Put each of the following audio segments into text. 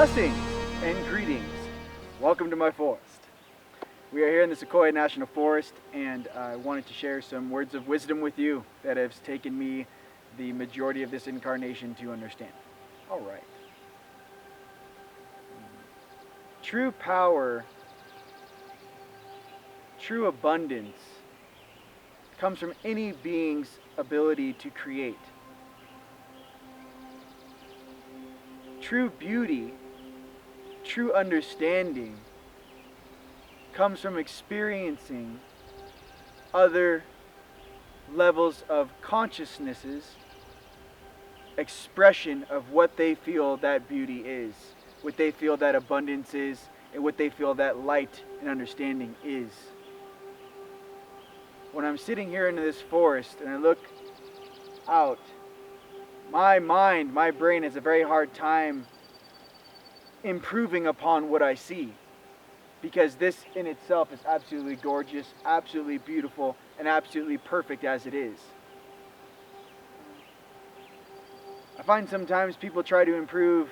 Blessings and greetings. Welcome to my forest. We are here in the Sequoia National Forest, and I wanted to share some words of wisdom with you that have taken me the majority of this incarnation to understand. All right. True power, true abundance comes from any being's ability to create. True beauty, true understanding comes from experiencing other levels of consciousnesses, expression of what they feel that beauty is, what they feel that abundance is, and what they feel that light and understanding is. When I'm sitting here in this forest and I look out, my mind, my brain has a very hard time improving upon what I see, because this in itself is absolutely gorgeous, absolutely beautiful, and absolutely perfect as it is. I find sometimes people try to improve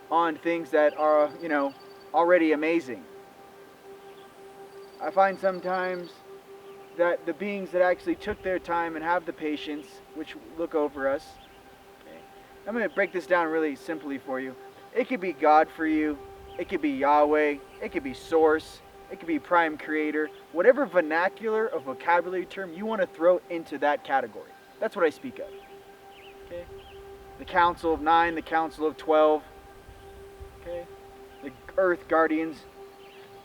on things that are, already amazing. I find sometimes that the beings that actually took their time and have the patience, which look over us, I'm going to break this down really simply for you. It could be God for you. It could be Yahweh. It could be Source. It could be Prime Creator. Whatever vernacular or vocabulary term you want to throw into that category. That's what I speak of. Okay? The Council of Nine, the Council of 12. Okay? The Earth Guardians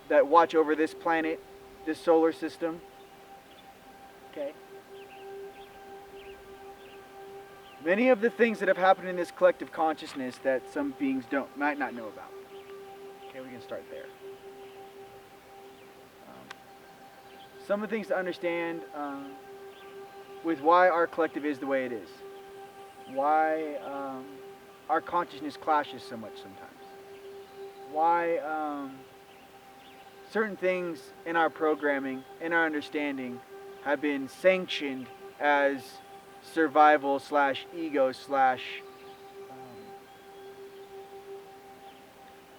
that watch over this planet, this solar system. Okay? Many of the things that have happened in this collective consciousness that some beings might not know about. Okay, we can start there. Some of the things to understand with why our collective is the way it is. Why our consciousness clashes so much sometimes. Why certain things in our programming, in our understanding, have been sanctioned as survival / ego /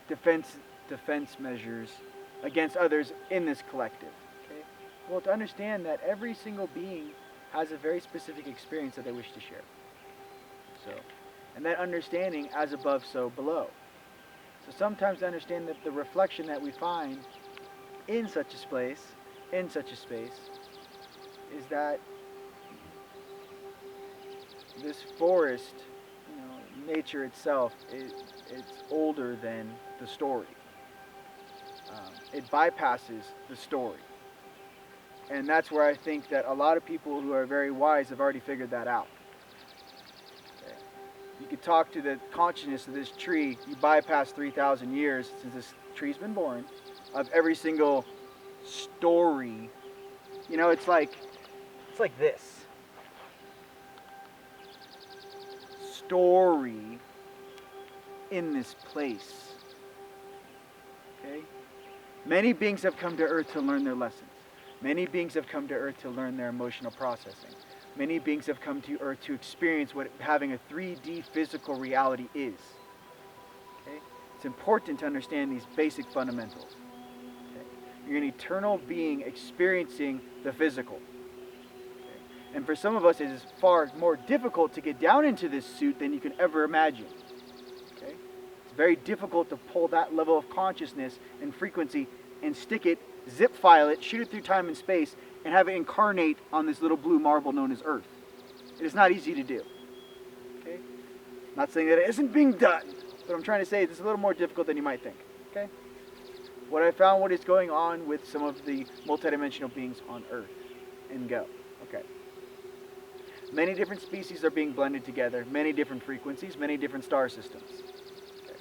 defense measures against others in this collective. Okay? Well, to understand that every single being has a very specific experience that they wish to share. So, and that understanding as above, so below. So sometimes to understand that the reflection that we find in such a space, is that this forest, nature itself, it's older than the story. It bypasses the story. And that's where I think that a lot of people who are very wise have already figured that out. Okay. You could talk to the consciousness of this tree. You bypass 3,000 years since this tree's been born, of every single story. It's like this. Story in this place. Okay? Many beings have come to Earth to learn their lessons. Many beings have come to Earth to learn their emotional processing. Many beings have come to Earth to experience what having a 3D physical reality is. Okay? It's important to understand these basic fundamentals. Okay? You're an eternal being experiencing the physical. And for some of us, it is far more difficult to get down into this suit than you can ever imagine. Okay? It's very difficult to pull that level of consciousness and frequency and stick it, zip file it, shoot it through time and space, and have it incarnate on this little blue marble known as Earth. It is not easy to do. Okay? I'm not saying that it isn't being done, but I'm trying to say it's a little more difficult than you might think. Okay? What I found, what is going on with some of the multidimensional beings on Earth and go. Okay. Many different species are being blended together, many different frequencies, many different star systems. Okay.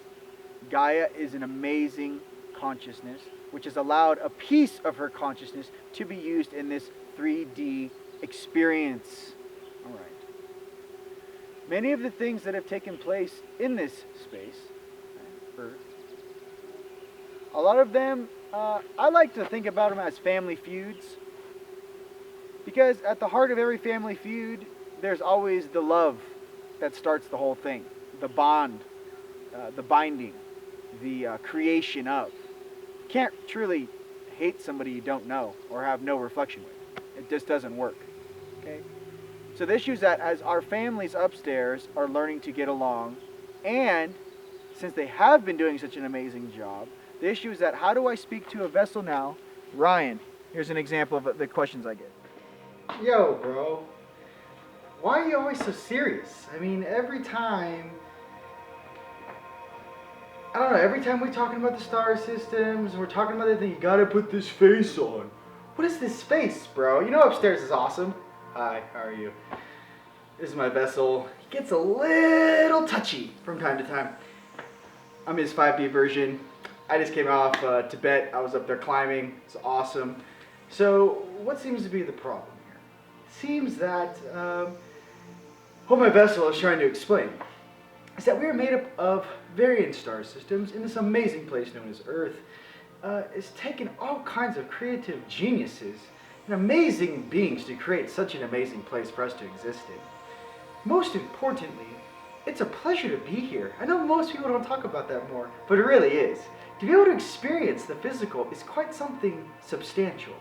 Gaia is an amazing consciousness, which has allowed a piece of her consciousness to be used in this 3D experience. All right. Many of the things that have taken place in this space, Earth, a lot of them, I like to think about them as family feuds. Because at the heart of every family feud, there's always the love that starts the whole thing. The bond, the binding. the creation of. You can't truly hate somebody you don't know or have no reflection with. It just doesn't work. Okay? So the issue is that as our families upstairs are learning to get along, and since they have been doing such an amazing job, the issue is that how do I speak to a vessel now? Ryan, here's an example of the questions I get. Yo, bro. Why are you always so serious? I mean, every time we're talking about the star systems, and we're talking about everything, you gotta put this face on. What is this face, bro? You know upstairs is awesome. Hi, how are you? This is my vessel. He gets a little touchy from time to time. I'm his 5D version. I just came off Tibet. I was up there climbing. It's awesome. So, what seems to be the problem here? Seems that what my vessel is trying to explain is that we are made up of variant star systems in this amazing place known as Earth. It's taken all kinds of creative geniuses and amazing beings to create such an amazing place for us to exist in. Most importantly, it's a pleasure to be here. I know most people don't talk about that more, but it really is. To be able to experience the physical is quite something substantial.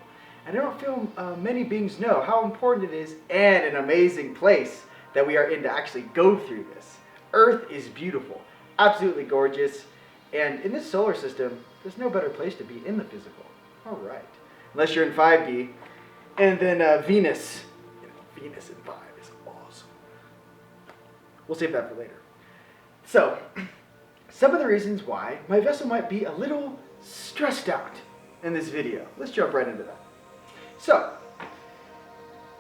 And I don't feel many beings know how important it is and an amazing place that we are in to actually go through this. Earth is beautiful, absolutely gorgeous, and in this solar system, there's no better place to be in the physical. All right. Unless you're in 5D, and then Venus. You know, Venus in 5 is awesome. We'll save that for later. So, some of the reasons why my vessel might be a little stressed out in this video. Let's jump right into that. So,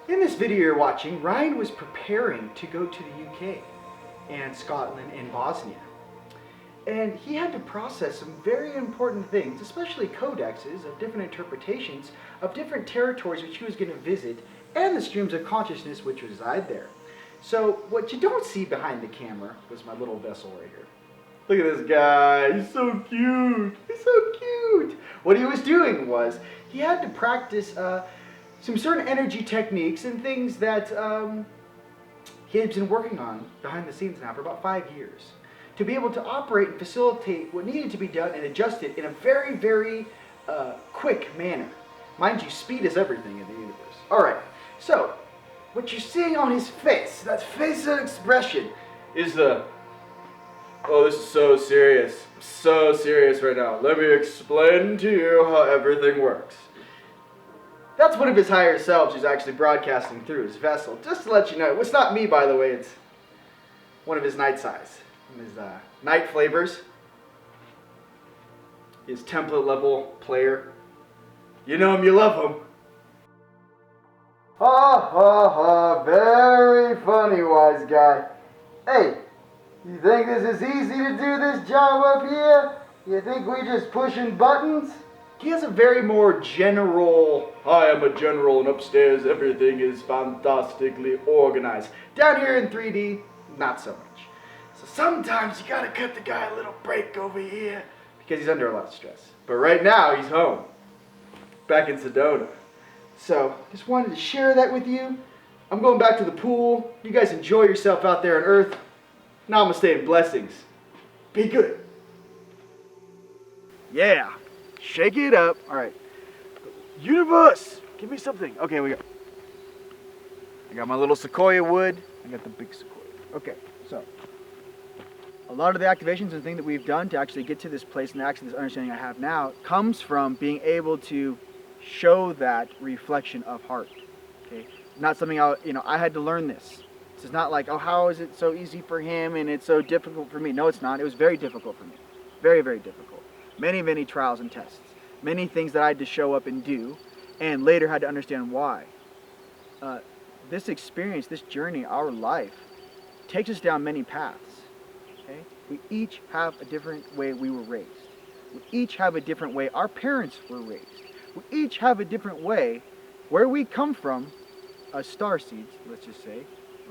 in this video you're watching, Ryan was preparing to go to the UK and Scotland and Bosnia. And he had to process some very important things, especially codexes of different interpretations of different territories which he was going to visit and the streams of consciousness which reside there. So what you don't see behind the camera was my little vessel right here. Look at this guy, he's so cute, he's so cute. What he was doing was, he had to practice some certain energy techniques and things that he had been working on behind the scenes now for about 5 years, to be able to operate and facilitate what needed to be done and adjust it in a very, very quick manner. Mind you, speed is everything in the universe. Alright, so, what you're seeing on his face, that facial expression, is the, oh, this is so serious right now. Let me explain to you how everything works. That's one of his higher selves who's actually broadcasting through his vessel. Just to let you know, it's not me, by the way, it's one of his night size. His night flavors. His template level player. You know him, you love him. Ha ha ha, very funny, wise guy. Hey, you think this is easy to do this job up here? You think we just pushing buttons? He has a very more general, I am a general and upstairs everything is fantastically organized. Down here in 3D, not so much. So sometimes you gotta cut the guy a little break over here because he's under a lot of stress. But right now he's home, back in Sedona. So just wanted to share that with you. I'm going back to the pool. You guys enjoy yourself out there on Earth. Namaste and blessings. Be good. Yeah. Shake it up. All right. Universe, give me something. Okay, I got my little sequoia wood. I got the big sequoia. Okay, so a lot of the activations and things that we've done to actually get to this place and actually this understanding I have now comes from being able to show that reflection of heart. Okay, not something I had to learn this. This is not like, oh, how is it so easy for him and it's so difficult for me? No, it's not. It was very difficult for me. Very, very difficult. Many, many trials and tests. Many things that I had to show up and do, and later had to understand why. This experience, this journey, our life, takes us down many paths. Okay? We each have a different way we were raised. We each have a different way our parents were raised. We each have a different way where we come from as star seeds, let's just say.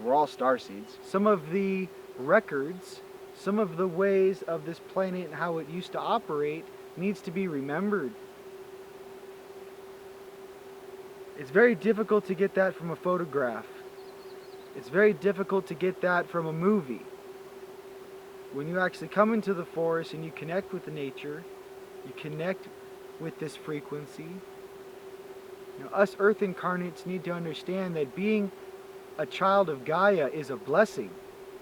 We're all star seeds. Some of the records, some of the ways of this planet and how it used to operate needs to be remembered. It's very difficult to get that from a photograph. It's very difficult to get that from a movie. When you actually come into the forest and you connect with the nature, you connect with this frequency. Us earth incarnates need to understand that being a child of Gaia is a blessing,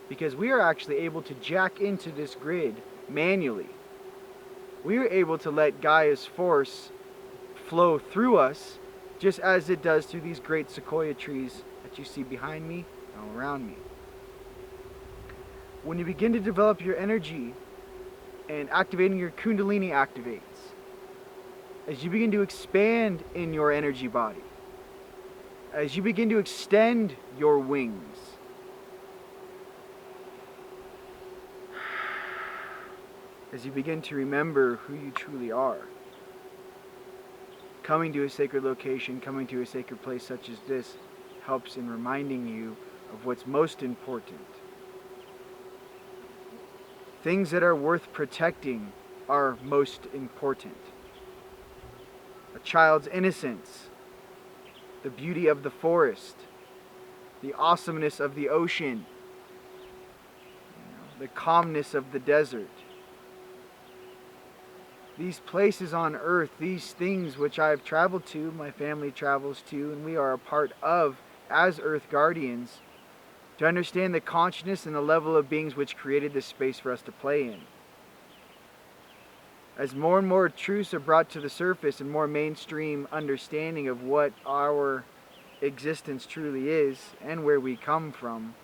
because we are actually able to jack into this grid manually. We are able to let Gaia's force flow through us, just as it does through these great sequoia trees that you see behind me and all around me. When you begin to develop your energy and activating your Kundalini activates, as you begin to expand in your energy body, as you begin to extend your wings, as you begin to remember who you truly are, coming to a sacred location, coming to a sacred place such as this helps in reminding you of what's most important. Things that are worth protecting are most important. A child's innocence, the beauty of the forest, the awesomeness of the ocean, the calmness of the desert. These places on earth, these things which I have traveled to, my family travels to, and we are a part of as earth guardians, to understand the consciousness and the level of beings which created this space for us to play in. As more and more truths are brought to the surface and more mainstream understanding of what our existence truly is and where we come from,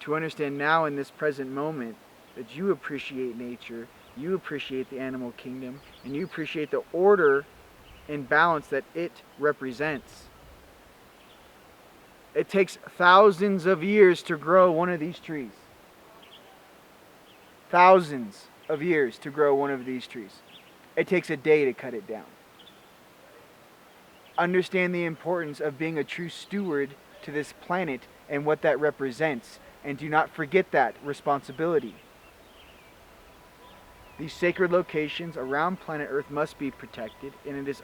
to understand now in this present moment that you appreciate nature, you appreciate the animal kingdom, and you appreciate the order and balance that it represents. It takes thousands of years to grow one of these trees. Thousands of years to grow one of these trees. It takes a day to cut it down. Understand the importance of being a true steward to this planet and what that represents, and do not forget that responsibility. These sacred locations around planet Earth must be protected, and it is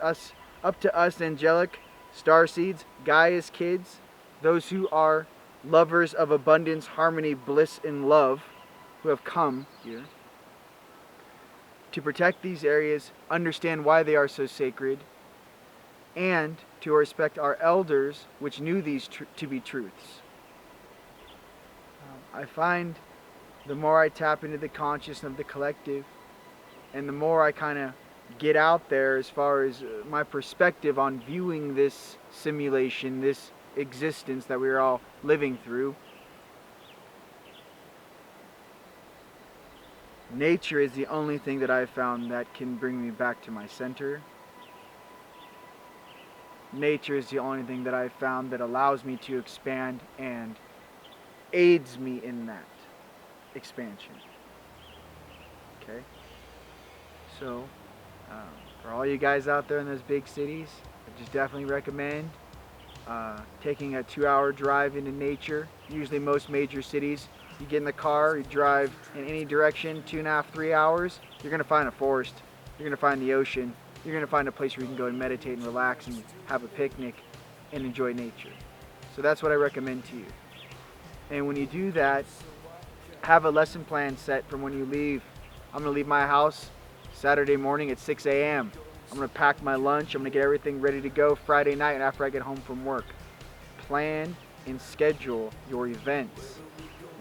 up to us angelic starseeds, Gaia's kids, those who are lovers of abundance, harmony, bliss, and love, who have come here to protect these areas, understand why they are so sacred, and to respect our elders, which knew these to be truths. I find the more I tap into the consciousness of the collective, and the more I kind of get out there as far as my perspective on viewing this simulation, this existence that we're all living through, nature is the only thing that I've found that can bring me back to my center. Nature is the only thing that I've found that allows me to expand and aids me in that expansion. Okay? So, for all you guys out there in those big cities, I just definitely recommend taking a 2-hour drive into nature. Usually most major cities, you get in the car, you drive in any direction, 2.5, 3 hours, you're going to find a forest, you're going to find the ocean, you're going to find a place where you can go and meditate and relax and have a picnic and enjoy nature. So that's what I recommend to you. And when you do that, have a lesson plan set from when you leave. I'm going to leave my house Saturday morning at 6 a.m. I'm going to pack my lunch. I'm going to get everything ready to go Friday night after I get home from work. Plan and schedule your events.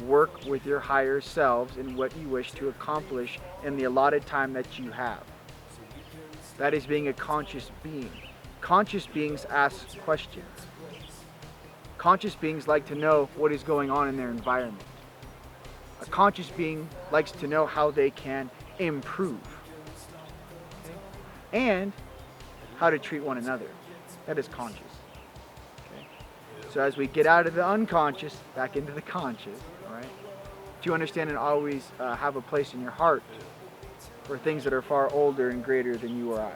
Work with your higher selves in what you wish to accomplish in the allotted time that you have. That is being a conscious being. Conscious beings ask questions. Conscious beings like to know what is going on in their environment. A conscious being likes to know how they can improve. And how to treat one another. That is conscious. Okay? So as we get out of the unconscious, back into the conscious, all right? To understand and always have a place in your heart for things that are far older and greater than you or I.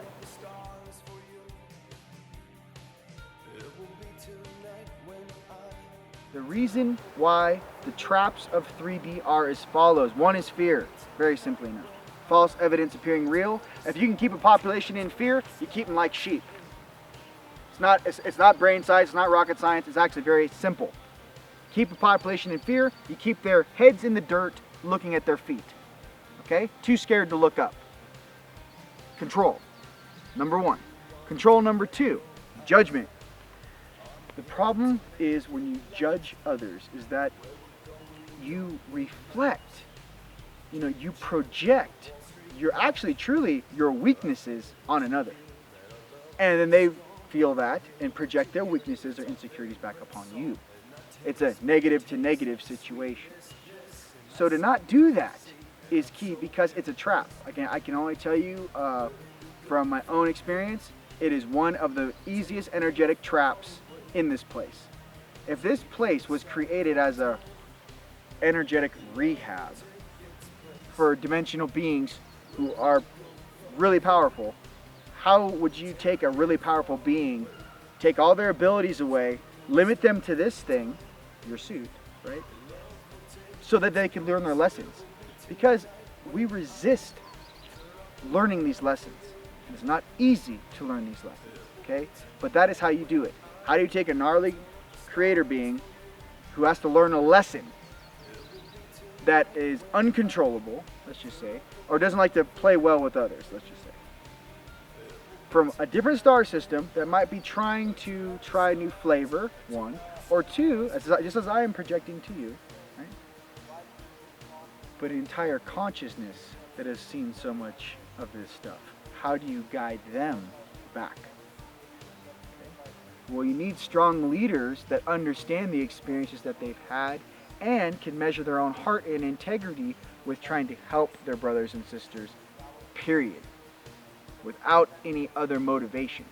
The reason why the traps of 3D are as follows. One is fear, very simply enough. False evidence appearing real. If you can keep a population in fear, you keep them like sheep. It's not brain science, it's not rocket science, it's actually very simple. Keep a population in fear, you keep their heads in the dirt looking at their feet. Okay? Too scared to look up. Control, number one. Control number two, judgment. The problem is when you judge others is that you reflect, you project your weaknesses on another. And then they feel that and project their weaknesses or insecurities back upon you. It's a negative to negative situation. So to not do that is key because it's a trap. Again, I can only tell you from my own experience, it is one of the easiest energetic traps in this place. If this place was created as a energetic rehab for dimensional beings who are really powerful, how would you take a really powerful being, take all their abilities away, limit them to this thing, your suit, right? So that they can learn their lessons. Because we resist learning these lessons. It's not easy to learn these lessons, okay? But that is how you do it. How do you take a gnarly creator being who has to learn a lesson that is uncontrollable, let's just say, or doesn't like to play well with others, let's just say, from a different star system that might be trying to try a new flavor, one, or two, just as I am projecting to you, right? But an entire consciousness that has seen so much of this stuff. How do you guide them back? Okay. Well, you need strong leaders that understand the experiences that they've had and can measure their own heart and integrity with trying to help their brothers and sisters, period, without any other motivation.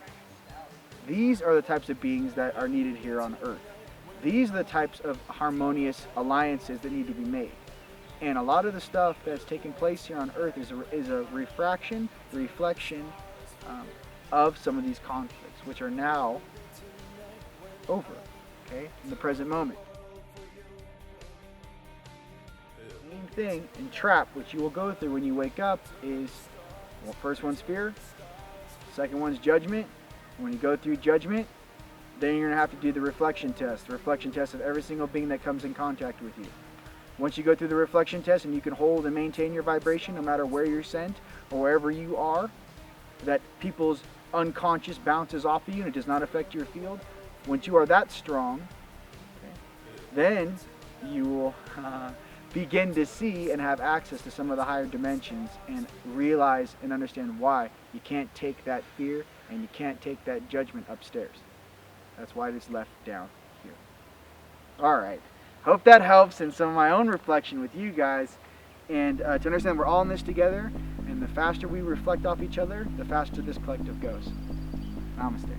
These are the types of beings that are needed here on Earth. These are the types of harmonious alliances that need to be made. And a lot of the stuff that's taking place here on Earth is a reflection of some of these conflicts, which are now over, okay, in the present moment. The main thing and trap which you will go through when you wake up is, well, first one's fear, second one's judgment. When you go through judgment, then you're going to have to do the reflection test of every single being that comes in contact with you. Once you go through the reflection test and you can hold and maintain your vibration no matter where you're sent or wherever you are, that people's unconscious bounces off of you and it does not affect your field. Once you are that strong, okay, then you will begin to see and have access to some of the higher dimensions and realize and understand why you can't take that fear and you can't take that judgment upstairs. That's why it is left down here. All right. Hope that helps in some of my own reflection with you guys, and to understand we're all in this together, and the faster we reflect off each other, the faster this collective goes. Namaste.